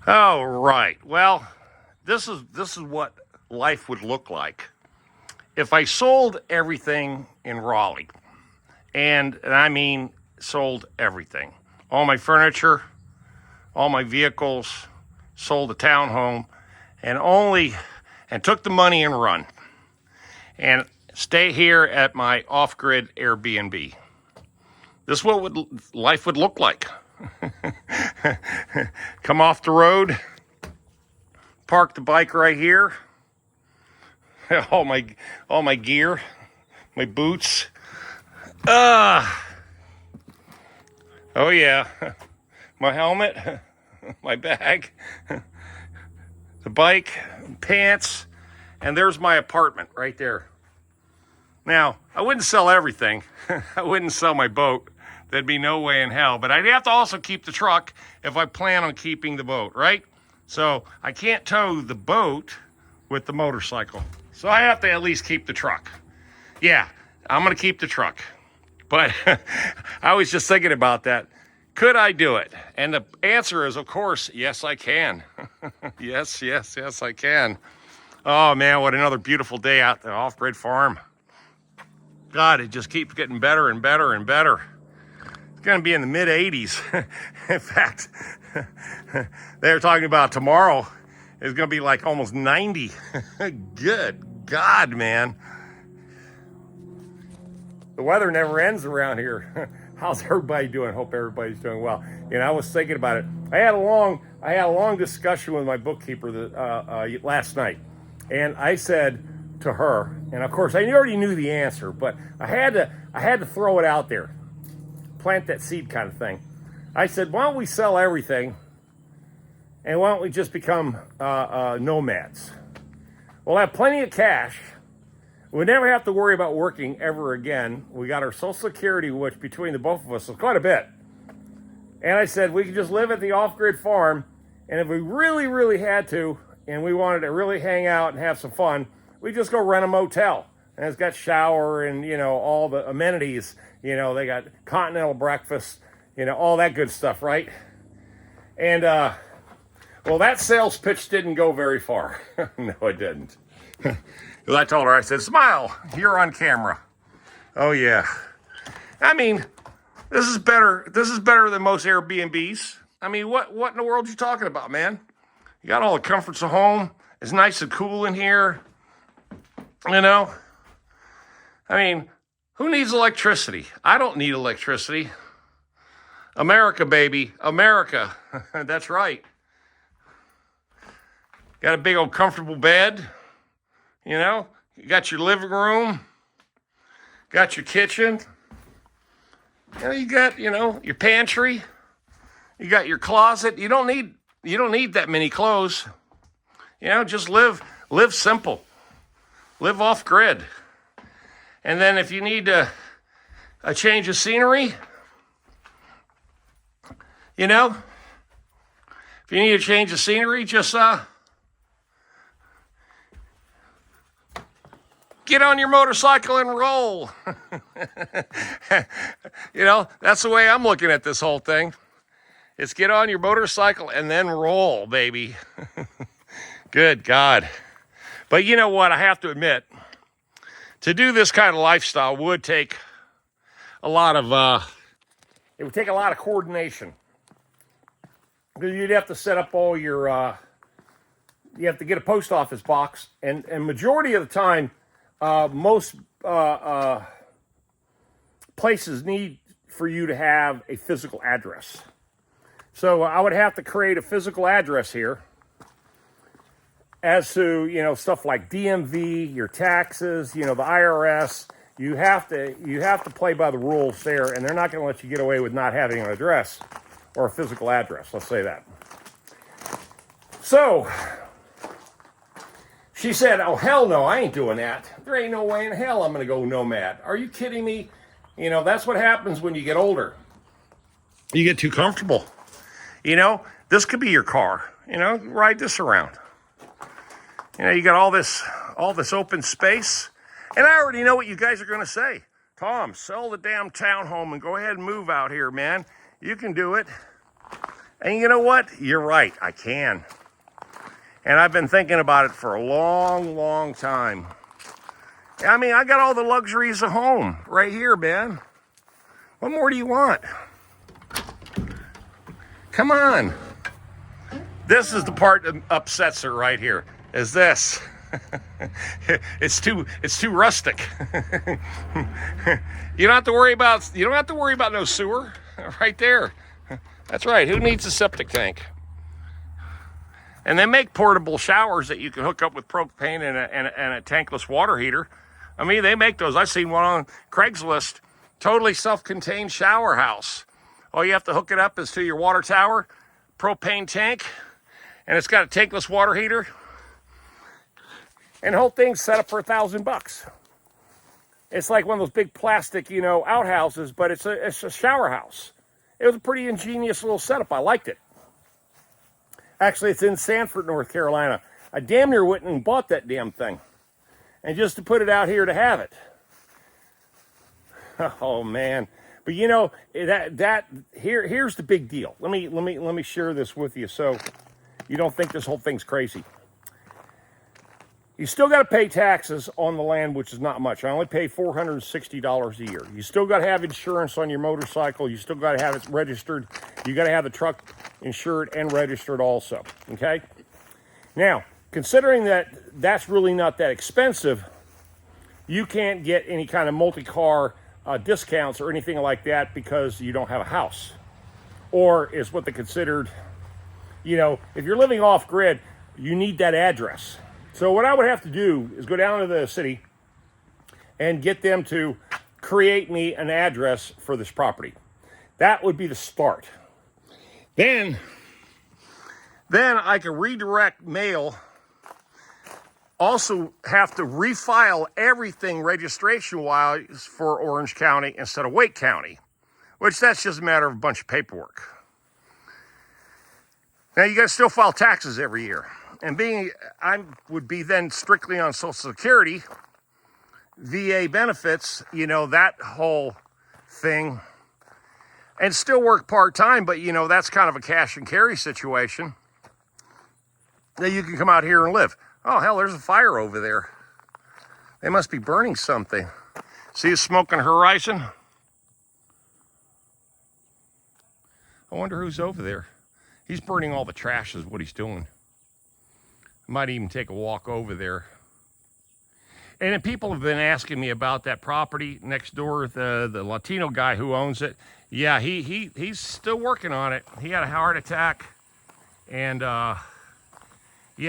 Oh, right. Well, this is what life would look like if I sold everything in Raleigh. And I mean sold everything. All my furniture, all my vehicles, sold a townhome and took the money and run and stay here at my off-grid Airbnb. This is what life would look like. Come off the road, park the bike right here. all my all my gear, my boots. Oh yeah, my helmet, my bag, the bike, pants, and there's my apartment right there. Now, I wouldn't sell everything. I wouldn't sell my boat. There'd be no way in hell. But I'd have to also keep the truck if I plan on keeping the boat, right? So I can't tow the boat with the motorcycle. So I have to at least keep the truck. Yeah, I'm going to keep the truck. But I was just thinking about that. Could I do it? And the answer is, of course, yes, I can. Yes, I can. Oh, man, what another beautiful day out at the off-grid farm. God, it just keeps getting better and better and better. It's going to be in the mid-80s. In fact, they were talking about tomorrow is going to be like almost 90. Good God, man. The weather never ends around here. How's everybody doing? Hope everybody's doing well. I was thinking about it. I had a long discussion with my bookkeeper last night, and I said to her, and of course I already knew the answer, but I had to throw it out there, plant that seed kind of thing. I said, why don't we sell everything, and why don't we just become nomads? We'll have plenty of cash. We never have to worry about working ever again. We got our Social Security, which between the both of us is quite a bit. And I said we could just live at the off-grid farm, and if we really, really had to, and we wanted to really hang out and have some fun, we just go rent a motel. And it's got shower and, all the amenities. They got continental breakfast, all that good stuff, right? And, well, that sales pitch didn't go very far. No, it didn't. Because I told her, I said, smile, you're on camera. Oh, yeah. I mean, this is better. This is better than most Airbnbs. I mean, what in the world are you talking about, man? You got all the comforts of home. It's nice and cool in here. I mean, who needs electricity? I don't need electricity. America, baby. America. That's right. Got a big old comfortable bed. You got your living room. Got your kitchen. You got, your pantry. You got your closet. You don't need that many clothes. Just live simple. Live off grid. And then if you need a change of scenery, if you need a change of scenery, just get on your motorcycle and roll. That's the way I'm looking at this whole thing. It's get on your motorcycle and then roll, baby. Good God. But you know what? I have to admit, to do this kind of lifestyle would take a lot of, it would take a lot of coordination. Because you'd have to set up all your, you have to get a post office box. And majority of the time, most places need for you to have a physical address. So I would have to create a physical address here. As to, stuff like DMV, your taxes, the IRS, you have to play by the rules there, and they're not going to let you get away with not having an address or a physical address. Let's say that. So she said, oh, hell no, I ain't doing that. There ain't no way in hell I'm going to go nomad. Are you kidding me? That's what happens when you get older. You get too comfortable. This could be your car. Ride this around. You got all this open space. And I already know what you guys are going to say. Tom, sell the damn townhome and go ahead and move out here, man. You can do it. And you know what? You're right, I can. And I've been thinking about it for a long, long time. I mean, I got all the luxuries of home right here, man. What more do you want? Come on. This is the part that upsets her right here, is this. It's too rustic. You don't have to worry about no sewer right there. That's right. Who needs a septic tank? And they make portable showers that you can hook up with propane and a tankless water heater. I mean, they make those. I've seen one on Craigslist, totally self-contained shower house. All you have to hook it up is to your water tower, propane tank, and it's got a tankless water heater. And the whole thing's set up for $1,000. It's like one of those big plastic, outhouses, but it's a shower house. It was a pretty ingenious little setup. I liked it. Actually, it's in Sanford, North Carolina. I damn near went and bought that damn thing. And just to put it out here to have it. Oh man. But here's the big deal. Let me share this with you so you don't think this whole thing's crazy. You still got to pay taxes on the land, which is not much. I only pay $460 a year. You still got to have insurance on your motorcycle. You still got to have it registered. You got to have the truck insured and registered also, okay? Now, considering that that's really not that expensive, you can't get any kind of multi-car discounts or anything like that because you don't have a house. Or is what they considered, if you're living off-grid, you need that address. So what I would have to do is go down to the city and get them to create me an address for this property. That would be the start. Then I can redirect mail. Also have to refile everything registration-wise for Orange County instead of Wake County, which that's just a matter of a bunch of paperwork. Now you got to still file taxes every year. And I would be then strictly on Social Security, VA benefits, that whole thing, and still work part-time, but, that's kind of a cash and carry situation. Now you can come out here and live. Oh, hell, there's a fire over there. They must be burning something. See a smoking horizon? I wonder who's over there. He's burning all the trash is what he's doing. Might even take a walk over there. And then people have been asking me about that property next door, the Latino guy who owns it. Yeah, he's still working on it. He had a heart attack, and he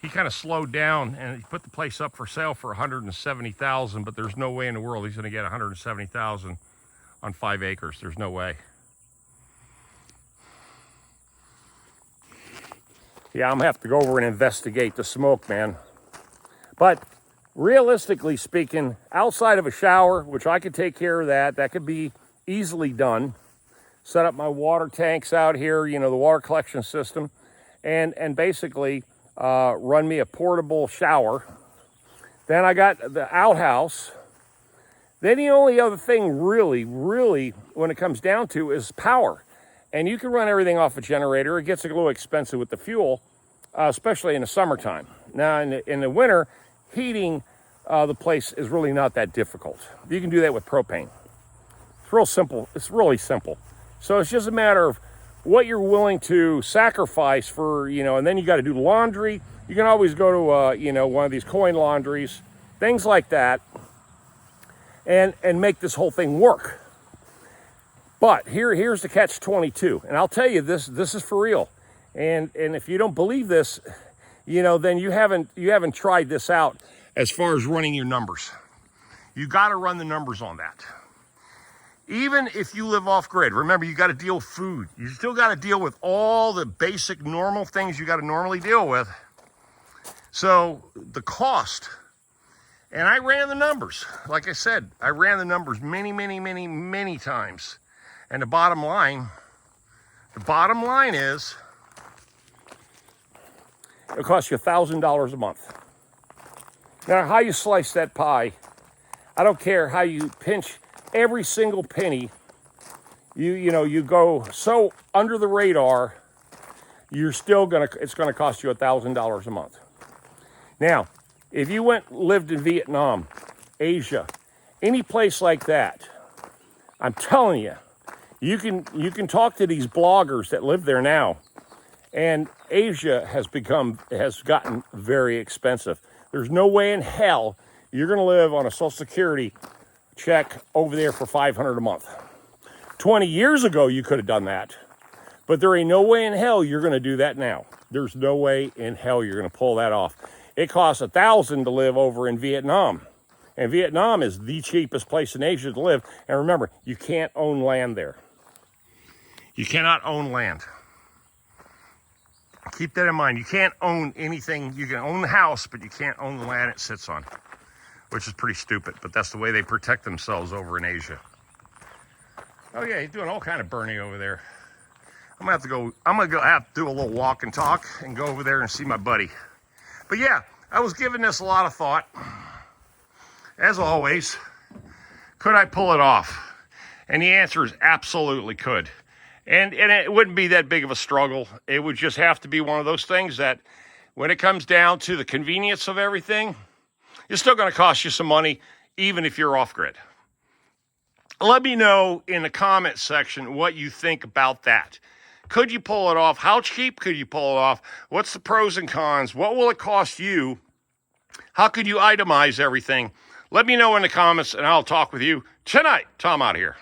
kind of slowed down, and he put the place up for sale for $170,000. But there's no way in the world he's going to get $170,000 on 5 acres. There's no way. Yeah, I'm going to have to go over and investigate the smoke, man. But realistically speaking, outside of a shower, which I could take care of that could be easily done. Set up my water tanks out here, the water collection system, and basically run me a portable shower. Then I got the outhouse. Then the only other thing really, when it comes down to is power. And you can run everything off a generator. It gets a little expensive with the fuel, especially in the summertime. Now, in the winter, heating the place is really not that difficult. You can do that with propane. It's real simple. It's really simple. So it's just a matter of what you're willing to sacrifice for, and then you got to do laundry. You can always go to, one of these coin laundries, things like that, and make this whole thing work. But here's the catch-22, and I'll tell you this is for real. And if you don't believe this, then you haven't tried this out as far as running your numbers. You got to run the numbers on that. Even if you live off grid, remember you got to deal with food. You still got to deal with all the basic normal things you got to normally deal with. So the cost, and I ran the numbers. Like I said, I ran the numbers many times. And the bottom line is, it'll cost you $1,000 a month. Now, how you slice that pie, I don't care how you pinch every single penny, you go so under the radar, it's gonna cost you $1,000 a month. Now, if you lived in Vietnam, Asia, any place like that, I'm telling you, you can talk to these bloggers that live there now, and Asia has gotten very expensive. There's no way in hell you're going to live on a Social Security check over there for $500 a month. 20 years ago, you could have done that, but there ain't no way in hell you're going to do that now. There's no way in hell you're going to pull that off. It costs $1,000 to live over in Vietnam, and Vietnam is the cheapest place in Asia to live. And remember, you can't own land there. You cannot own land. Keep that in mind. You can't own anything. You can own the house, but you can't own the land it sits on, which is pretty stupid, but that's the way they protect themselves over in Asia. Oh yeah, he's doing all kind of burning over there. I'm gonna have to do a little walk and talk and go over there and see my buddy. But yeah, I was giving this a lot of thought. As always, could I pull it off? And the answer is absolutely could. And it wouldn't be that big of a struggle. It would just have to be one of those things that when it comes down to the convenience of everything, it's still going to cost you some money, even if you're off grid. Let me know in the comment section what you think about that. Could you pull it off? How cheap could you pull it off? What's the pros and cons? What will it cost you? How could you itemize everything? Let me know in the comments, and I'll talk with you tonight. Tom out of here.